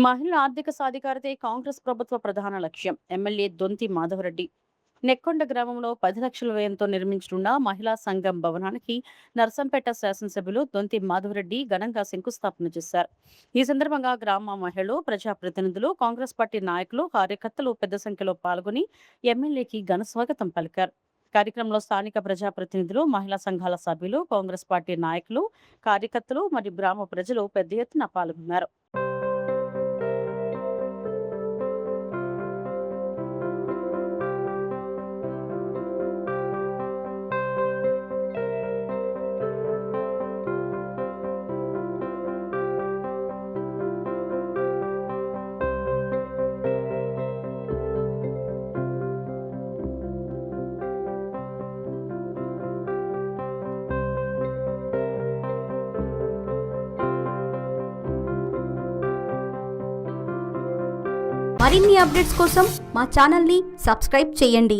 మహిళల ఆర్థిక సాధికారతే కాంగ్రెస్ ప్రభుత్వ ప్రధాన లక్ష్యం. ఎమ్మెల్యే దొంతి మాధవరెడ్డి నెక్కొండ గ్రామంలో 10 లక్షల వ్యయంతో నిర్మించనున్న మహిళా సంఘం భవనానికి నర్సంపేట శాసనసభ్యులు దొంతి మాధవరెడ్డి ఘనంగా శంకుస్థాపన చేశారు. ఈ సందర్భంగా గ్రామ మహిళలు, ప్రజాప్రతినిధులు, కాంగ్రెస్ పార్టీ నాయకులు, కార్యకర్తలు పెద్ద సంఖ్యలో పాల్గొని ఎమ్మెల్యేకి ఘన స్వాగతం పలికారు. కార్యక్రమంలో స్థానిక ప్రజాప్రతినిధులు, మహిళా సంఘాల సభ్యులు, కాంగ్రెస్ పార్టీ నాయకులు, కార్యకర్తలు మరియు గ్రామ ప్రజలు పెద్ద ఎత్తున పాల్గొన్నారు. మరిన్ని అప్డేట్స్ కోసం మా ఛానల్ని సబ్స్క్రైబ్ చేయండి.